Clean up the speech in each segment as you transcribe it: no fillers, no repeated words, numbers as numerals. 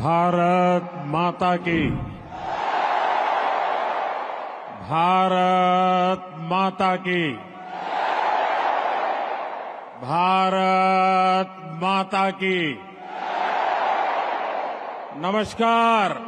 भारत माता की। भारत माता की। भारत माता की। नमस्कार।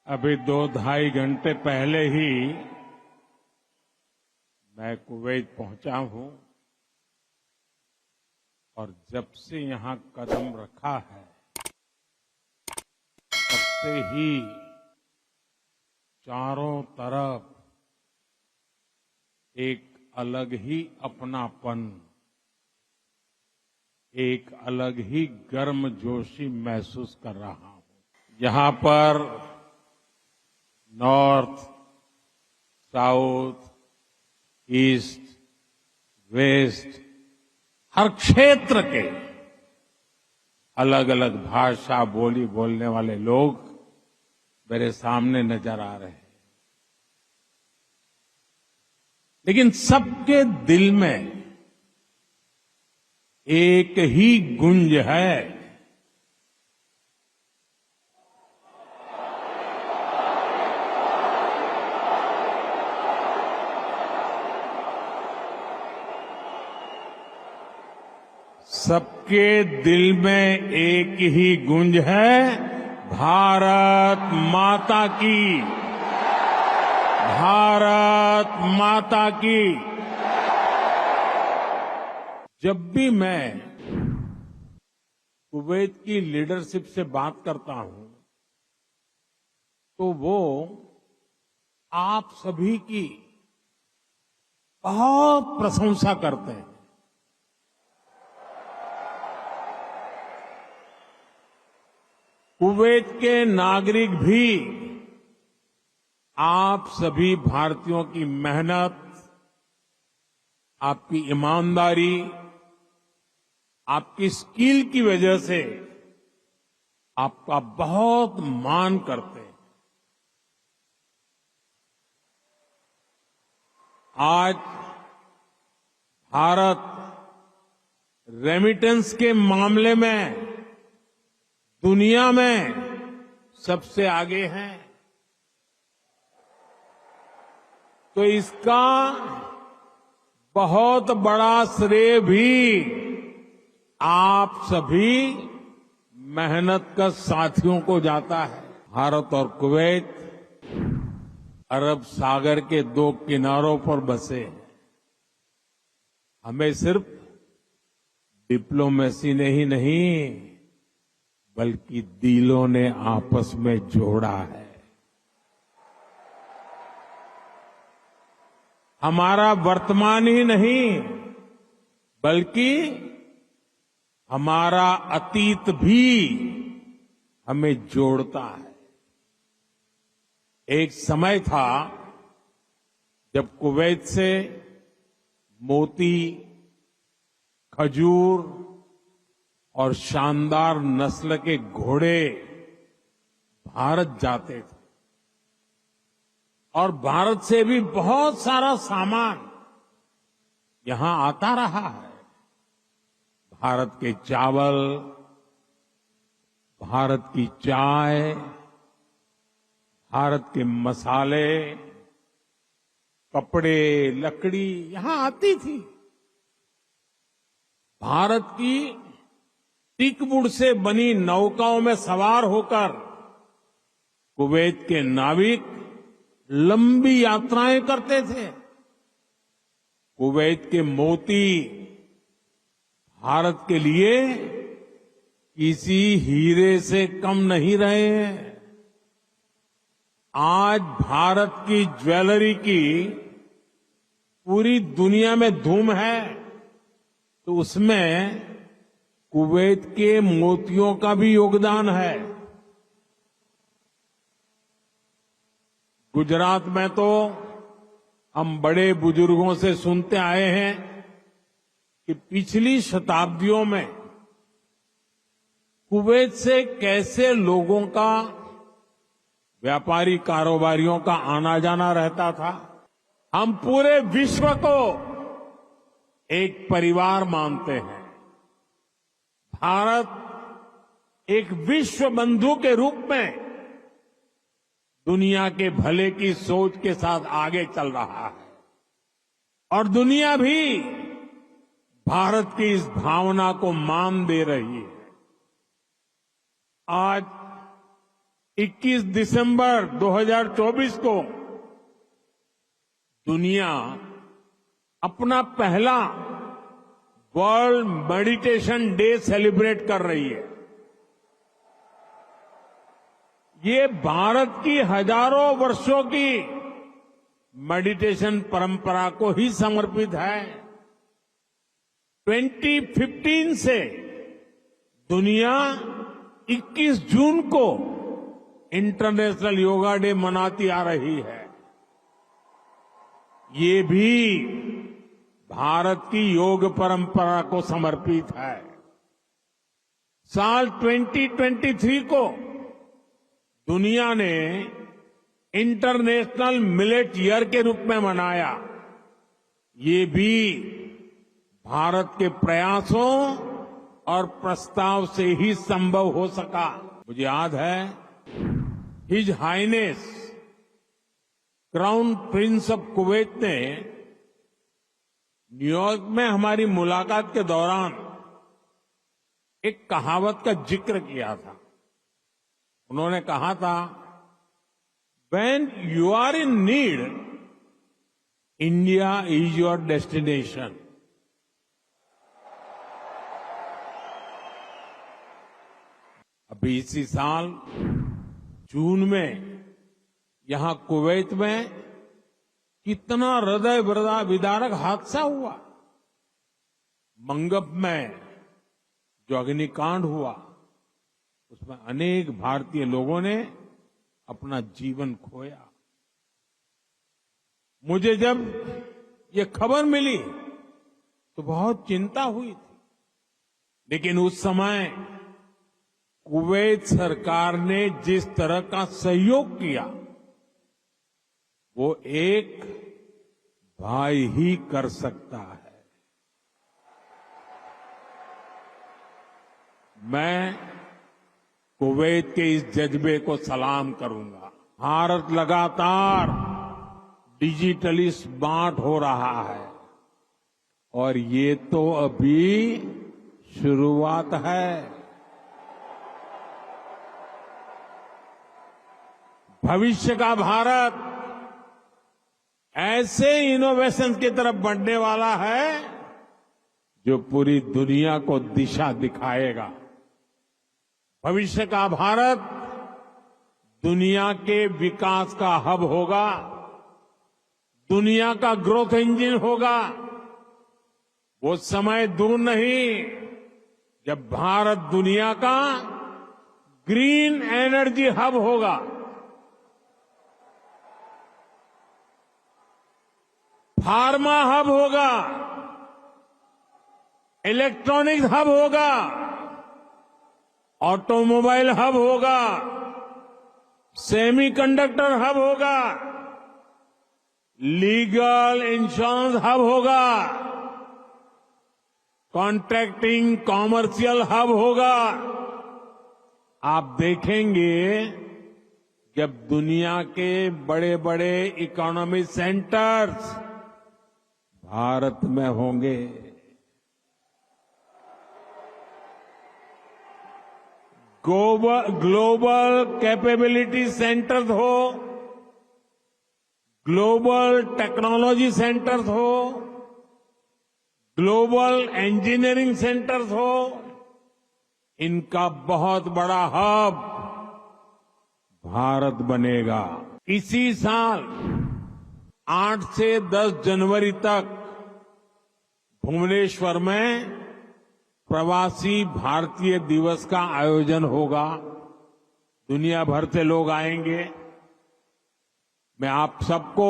अभी 2-2.5 घंटे पहले ही मैं कुवैत पहुंचा हूं और जब से यहां कदम रखा है तब से ही चारों तरफ एक अलग ही अपनापन, एक अलग ही गर्मजोशी महसूस कर रहा हूं। यहां पर नॉर्थ, साउथ, ईस्ट, वेस्ट, हर क्षेत्र के अलग अलग भाषा बोली बोलने वाले लोग मेरे सामने नजर आ रहे हैं, लेकिन सबके दिल में एक ही गुंज है। सबके दिल में एक ही गूंज है, भारत माता की। भारत माता की। जब भी मैं कुवैत की लीडरशिप से बात करता हूं तो वो आप सभी की बहुत प्रशंसा करते हैं। कुवैत के नागरिक भी आप सभी भारतीयों की मेहनत, आपकी ईमानदारी, आपकी स्किल की वजह से आपका बहुत मान करते हैं। आज भारत रेमिटेंस के मामले में दुनिया में सबसे आगे है, तो इसका बहुत बड़ा श्रेय भी आप सभी मेहनत का साथियों को जाता है। भारत और कुवैत अरब सागर के दो किनारों पर बसे हैं। हमें सिर्फ डिप्लोमेसी ने ही नहीं बल्कि दिलों ने आपस में जोड़ा है। हमारा वर्तमान ही नहीं बल्कि हमारा अतीत भी हमें जोड़ता है। एक समय था जब कुवैत से मोती, खजूर और शानदार नस्ल के घोड़े भारत जाते थे और भारत से भी बहुत सारा सामान यहां आता रहा है। भारत के चावल, भारत की चाय, भारत के मसाले, कपड़े, लकड़ी यहां आती थी। भारत की टीकवुड से बनी नौकाओं में सवार होकर कुवैत के नाविक लंबी यात्राएं करते थे। कुवैत के मोती भारत के लिए किसी हीरे से कम नहीं रहे हैं। आज भारत की ज्वेलरी की पूरी दुनिया में धूम है, तो उसमें कुवैत के मोतियों का भी योगदान है। गुजरात में तो हम बड़े बुजुर्गों से सुनते आए हैं कि पिछली शताब्दियों में कुवैत से कैसे लोगों का, व्यापारी कारोबारियों का आना जाना रहता था। हम पूरे विश्व को एक परिवार मानते हैं। भारत एक विश्व बंधु के रूप में दुनिया के भले की सोच के साथ आगे चल रहा है और दुनिया भी भारत की इस भावना को मान दे रही है। आज 21 दिसंबर 2024 को दुनिया अपना पहला वर्ल्ड मेडिटेशन डे सेलिब्रेट कर रही है। ये भारत की हजारों वर्षों की मेडिटेशन परंपरा को ही समर्पित है। 2015 से दुनिया 21 जून को इंटरनेशनल योगा डे मनाती आ रही है। ये भी भारत की योग परंपरा को समर्पित है। साल 2023 को दुनिया ने इंटरनेशनल मिलेट ईयर के रूप में मनाया। ये भी भारत के प्रयासों और प्रस्ताव से ही संभव हो सका। मुझे याद है his highness crown prince of Kuwait ने न्यूयॉर्क में हमारी मुलाकात के दौरान एक कहावत का जिक्र किया था। उन्होंने कहा था, "When you are in need, India is your destination." अभी इसी साल जून में यहां कुवैत में कितना हृदय विदारक हादसा हुआ। मंगब में जो अग्निकांड हुआ उसमें अनेक भारतीय लोगों ने अपना जीवन खोया। मुझे जब ये खबर मिली तो बहुत चिंता हुई थी, लेकिन उस समय कुवैत सरकार ने जिस तरह का सहयोग किया वो एक भाई ही कर सकता है। मैं कुवैत के इस जज्बे को सलाम करूंगा। भारत लगातार डिजिटली स्मार्ट हो रहा है और ये तो अभी शुरुआत है। भविष्य का भारत ऐसे इनोवेशन की तरफ बढ़ने वाला है जो पूरी दुनिया को दिशा दिखाएगा। भविष्य का भारत दुनिया के विकास का हब होगा, दुनिया का ग्रोथ इंजन होगा। वो समय दूर नहीं जब भारत दुनिया का ग्रीन एनर्जी हब होगा। फार्मा हब होगा, इलेक्ट्रॉनिक्स हब होगा, ऑटोमोबाइल हब होगा, सेमीकंडक्टर हब होगा, लीगल इंश्योरेंस हब होगा, कॉन्ट्रैक्टिंग कॉमर्शियल हब होगा। आप देखेंगे जब दुनिया के बड़े बड़े इकोनॉमिक सेंटर्स भारत में होंगे। ग्लोबल कैपेबिलिटी सेंटर्स हो, ग्लोबल टेक्नोलॉजी सेंटर्स हो, ग्लोबल इंजीनियरिंग सेंटर्स हो, इनका बहुत बड़ा हब भारत बनेगा। इसी साल 8 से 10 जनवरी तक भुवनेश्वर में प्रवासी भारतीय दिवस का आयोजन होगा। दुनिया भर से लोग आएंगे। मैं आप सबको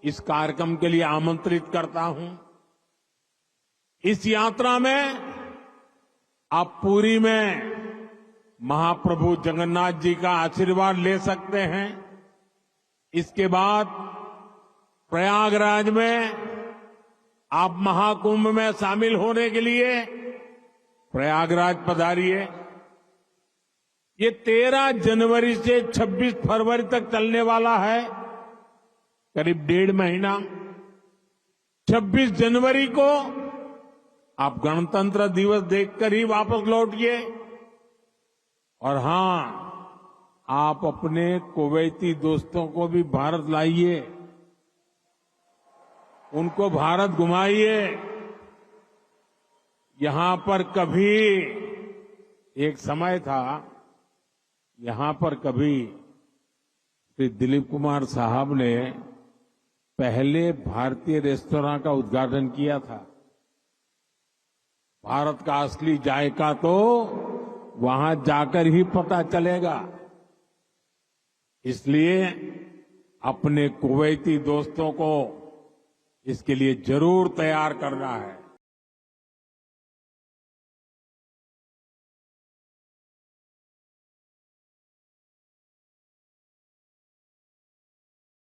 इस कार्यक्रम के लिए आमंत्रित करता हूं। इस यात्रा में आप पुरी में महाप्रभु जगन्नाथ जी का आशीर्वाद ले सकते हैं। इसके बाद प्रयागराज में आप महाकुंभ में शामिल होने के लिए प्रयागराज पधारिए। ये 13 जनवरी से 26 फरवरी तक चलने वाला है, करीब 1.5 महीना। 26 जनवरी को आप गणतंत्र दिवस देखकर ही वापस लौटिए। और हां, आप अपने कुवैती दोस्तों को भी भारत लाइए, उनको भारत घुमाइए। यहां पर कभी एक समय था, यहां पर कभी श्री दिलीप कुमार साहब ने पहले भारतीय रेस्तरां का उद्घाटन किया था। भारत का असली जायका तो वहां जाकर ही पता चलेगा। इसलिए अपने कुवैती दोस्तों को इसके लिए जरूर तैयार करना है।